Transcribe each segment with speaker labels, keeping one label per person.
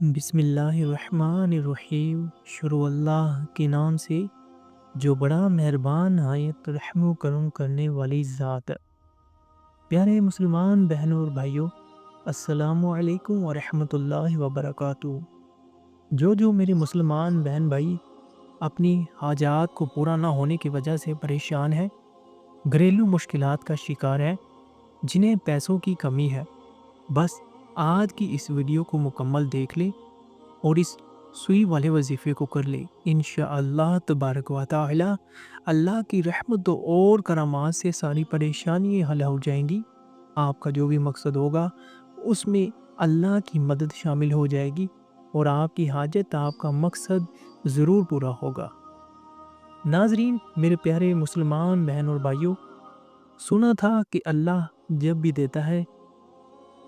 Speaker 1: بسم اللہ الرحمن الرحیم۔ شروع اللہ کے نام سے جو بڑا مہربان نہایت رحم و کرم کرنے والی ذات ہے۔ پیارے مسلمان بہنوں اور بھائیوں، السلام علیکم ورحمۃ اللہ وبرکاتہ۔ جو میرے مسلمان بہن بھائی اپنی حاجات کو پورا نہ ہونے کی وجہ سے پریشان ہیں، گھریلو مشکلات کا شکار ہیں، جنہیں پیسوں کی کمی ہے، بس آج کی اس ویڈیو کو مکمل دیکھ لیں اور اس سوئی والے وظیفے کو کر لیں۔ انشاءاللہ تبارک و تعالی اللہ کی رحمت اور کرامات سے ساری پریشانیاں حل ہو جائیں گی۔ آپ کا جو بھی مقصد ہوگا اس میں اللہ کی مدد شامل ہو جائے گی اور آپ کی حاجت، آپ کا مقصد ضرور پورا ہوگا۔ ناظرین، میرے پیارے مسلمان بہن اور بھائیوں، سنا تھا کہ اللہ جب بھی دیتا ہے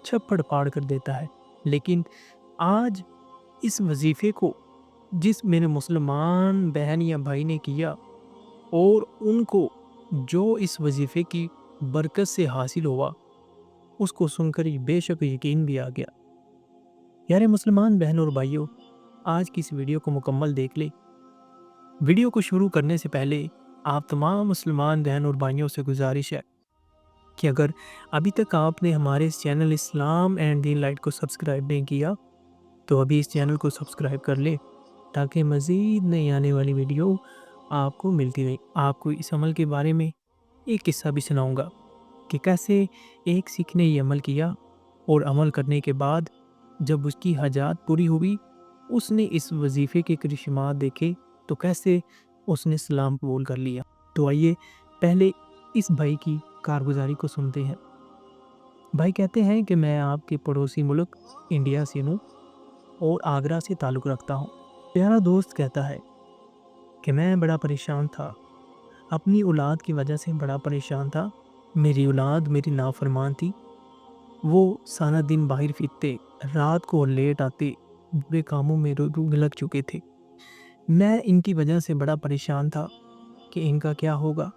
Speaker 1: چھپڑ پاڑ کر دیتا ہے، لیکن آج اس وظیفے کو جس میرے مسلمان بہن یا بھائی نے کیا اور ان کو جو اس وظیفے کی برکت سے حاصل ہوا، اس کو سن کر ہی بے شک یقین بھی آ گیا۔ یارے مسلمان بہن اور بھائیوں، آج کی اس ویڈیو کو مکمل دیکھ لیں۔ ویڈیو کو شروع کرنے سے پہلے آپ تمام مسلمان بہن اور بھائیوں سے گزارش ہے کہ اگر ابھی تک آپ نے ہمارے اس چینل اسلام اینڈ دین لائٹ کو سبسکرائب نہیں کیا تو ابھی اس چینل کو سبسکرائب کر لیں، تاکہ مزید نئی آنے والی ویڈیو آپ کو ملتی رہے۔ آپ کو اس عمل کے بارے میں ایک قصہ بھی سناؤں گا کہ کیسے ایک سکھ نے یہ عمل کیا اور عمل کرنے کے بعد جب اس کی حاجات پوری ہوئی، اس نے اس وظیفے کے کرشمات دیکھے تو کیسے اس نے اسلام قبول کر لیا۔ تو آئیے پہلے اس بھائی کی کارگزاری کو سنتے ہیں۔ بھائی کہتے ہیں کہ میں آپ کے پڑوسی ملک انڈیا سے ہوں اور آگرہ سے تعلق رکھتا ہوں۔ پیارا دوست کہتا ہے کہ میں بڑا پریشان تھا، اپنی اولاد کی وجہ سے بڑا پریشان تھا۔ میری اولاد میری نافرمان تھی، وہ سارا دن باہر پھرتے، رات کو لیٹ آتے، برے کاموں میں لگ چکے تھے۔ میں ان کی وجہ سے بڑا پریشان تھا کہ ان کا کیا ہوگا۔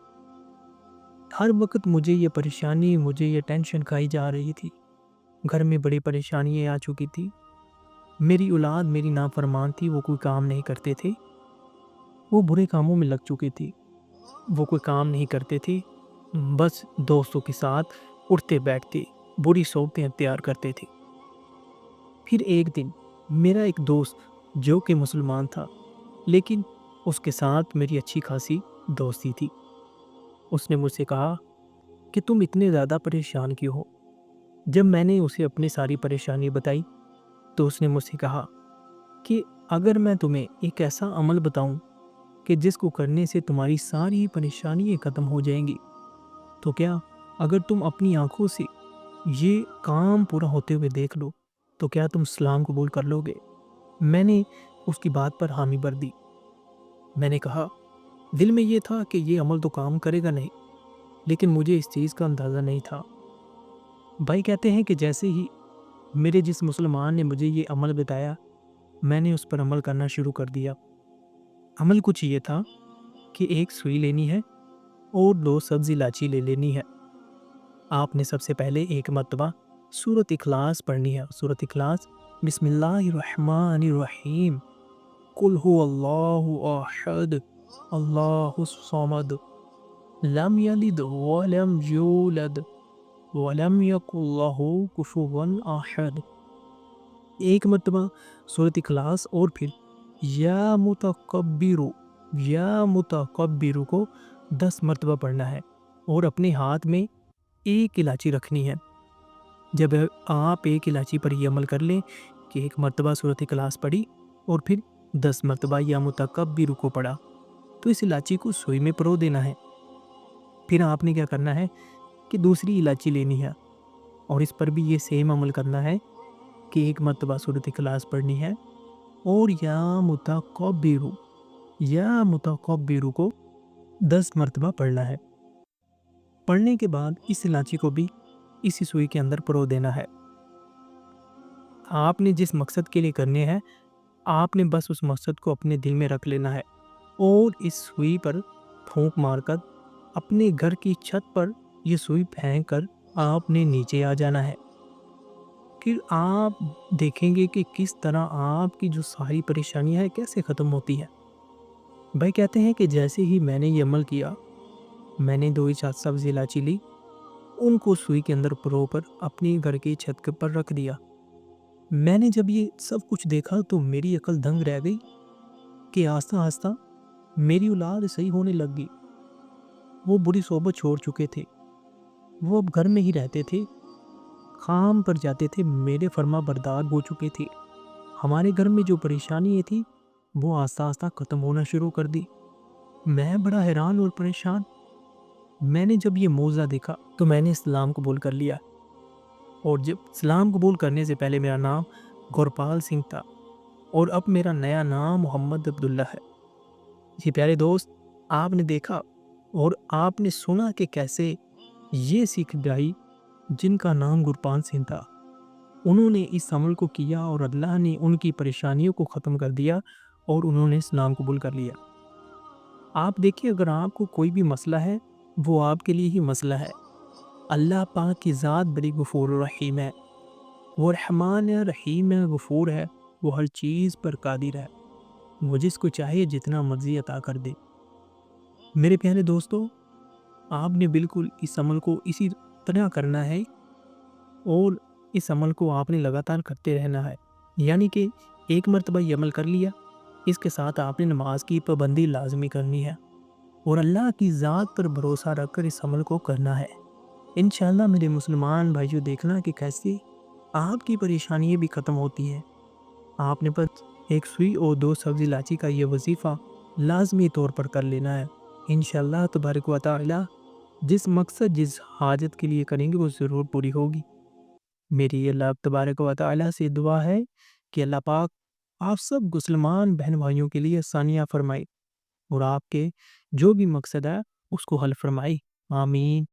Speaker 1: ہر وقت مجھے یہ پریشانی، مجھے یہ ٹینشن کھائی جا رہی تھی۔ گھر میں بڑی پریشانیاں آ چکی تھی۔ میری اولاد میری نافرمان تھی، وہ کوئی کام نہیں کرتے تھے، وہ برے کاموں میں لگ چکے تھے، وہ کوئی کام نہیں کرتے تھے، بس دوستوں کے ساتھ اٹھتے بیٹھتے، بری صحبتیں اختیار کرتے تھے۔ پھر ایک دن میرا ایک دوست جو کہ مسلمان تھا، لیکن اس کے ساتھ میری اچھی خاصی دوستی تھی، اس نے مجھ سے کہا کہ تم اتنے زیادہ پریشان کیوں ہو؟ جب میں نے اسے اپنی ساری پریشانی بتائی تو اس نے مجھ سے کہا کہ اگر میں تمہیں ایک ایسا عمل بتاؤں کہ جس کو کرنے سے تمہاری ساری پریشانیاں ختم ہو جائیں گی، تو کیا اگر تم اپنی آنکھوں سے یہ کام پورا ہوتے ہوئے دیکھ لو تو کیا تم اسلام قبول کر لو گے؟ میں نے اس کی بات پر حامی بھر دی۔ میں نے کہا، دل میں یہ تھا کہ یہ عمل تو کام کرے گا نہیں، لیکن مجھے اس چیز کا اندازہ نہیں تھا۔ بھائی کہتے ہیں کہ جیسے ہی میرے جس مسلمان نے مجھے یہ عمل بتایا، میں نے اس پر عمل کرنا شروع کر دیا۔ عمل کچھ یہ تھا کہ ایک سوئی لینی ہے اور 2 سبز الائچی لے لینی ہے۔ آپ نے سب سے پہلے ایک مرتبہ سورۃ اخلاص پڑھنی ہے۔ سورۃ اخلاص، بسم اللہ الرحمن الرحیم، قل هو اللہ احد اللہ الصمد لم یلد ولم یولد ولم یکن لہ کفوا احد۔ ایک مرتبہ سورۃ اخلاص اور پھر یا متکبر کو 10 مرتبہ پڑھنا ہے اور اپنے ہاتھ میں ایک الائچی رکھنی ہے۔ جب آپ ایک الائچی پر یہ عمل کر لیں کہ ایک مرتبہ سورۃ اخلاص پڑھی اور پھر 10 مرتبہ یا متکبر کو پڑھا، تو اس الائچی کو سوئی میں پرو دینا ہے۔ پھر آپ نے کیا کرنا ہے کہ دوسری الائچی لینی ہے اور اس پر بھی یہ سیم عمل کرنا ہے کہ ایک مرتبہ سورۃ اخلاص پڑھنی ہے اور یا متکبر کو 10 مرتبہ پڑھنا ہے۔ پڑھنے کے بعد اس الائچی کو بھی اسی سوئی کے اندر پرو دینا ہے۔ آپ نے جس مقصد کے لیے کرنے ہیں، آپ نے بس اس مقصد کو اپنے دل میں رکھ لینا ہے اور اس سوئی پر پھونک مار کر اپنے گھر کی چھت پر یہ سوئی پھینک کر آپ نے نیچے آ جانا ہے۔ پھر آپ دیکھیں گے کہ کس طرح آپ کی جو ساری پریشانیاں ہیں کیسے ختم ہوتی ہیں۔ بھائی کہتے ہیں کہ جیسے ہی میں نے یہ عمل کیا، میں نے 2 سبزی الائچی لی، ان کو سوئی کے اندر پرو کر اپنی گھر کی چھت کے پر رکھ دیا۔ میں نے جب یہ سب کچھ دیکھا تو میری عقل دنگ رہ گئی کہ آہستہ آہستہ میری اولاد صحیح ہونے لگ گئی۔ وہ بری صحبت چھوڑ چکے تھے، وہ اب گھر میں ہی رہتے تھے، کام پر جاتے تھے، میرے فرما بردار ہو چکے تھے۔ ہمارے گھر میں جو پریشانی تھی وہ آہستہ آہستہ ختم ہونا شروع کر دی۔ میں بڑا حیران اور پریشان۔ میں نے جب یہ معجزہ دیکھا تو میں نے اسلام قبول کر لیا، اور جب اسلام قبول کرنے سے پہلے میرا نام گورپال سنگھ تھا اور اب میرا نیا نام محمد عبداللہ ہے۔ جی پیارے دوست، آپ نے دیکھا اور آپ نے سنا کہ کیسے یہ سکھ بھائی جن کا نام گورپال سنگھ تھا، انہوں نے اس عمل کو کیا اور اللہ نے ان کی پریشانیوں کو ختم کر دیا اور انہوں نے اسلام قبول کر لیا۔ آپ دیکھیں، اگر آپ کو کوئی بھی مسئلہ ہے وہ آپ کے لیے ہی مسئلہ ہے۔ اللہ پاک کی ذات بڑی غفور رحیم ہے، وہ رحمان ہے، رحیم ہے، غفور ہے، وہ ہر چیز پر قادر ہے، وہ جس کو چاہے جتنا مرضی عطا کر دے۔ میرے پیارے دوستو، آپ نے بالکل اس عمل کو اسی طرح کرنا ہے اور اس عمل کو آپ نے لگاتار کرتے رہنا ہے۔ یعنی کہ ایک مرتبہ یہ عمل کر لیا، اس کے ساتھ آپ نے نماز کی پابندی لازمی کرنی ہے اور اللہ کی ذات پر بھروسہ رکھ کر اس عمل کو کرنا ہے۔ انشاءاللہ میرے مسلمان بھائیو، دیکھنا کہ کیسے آپ کی پریشانیاں بھی ختم ہوتی ہیں۔ آپ نے بس ایک سوئی اور 2 سبزی الائچی کا یہ وظیفہ لازمی طور پر کر لینا ہے۔ انشاءاللہ تبارک و تعالی جس مقصد جس حاجت کے لیے کریں گے وہ ضرور پوری ہوگی۔ میری اللہ تبارک و تعالی سے دعا ہے کہ اللہ پاک آپ سب مسلمان بہن بھائیوں کے لیے آسانیاں فرمائے اور آپ کے جو بھی مقصد ہے اس کو حل فرمائے۔ آمین۔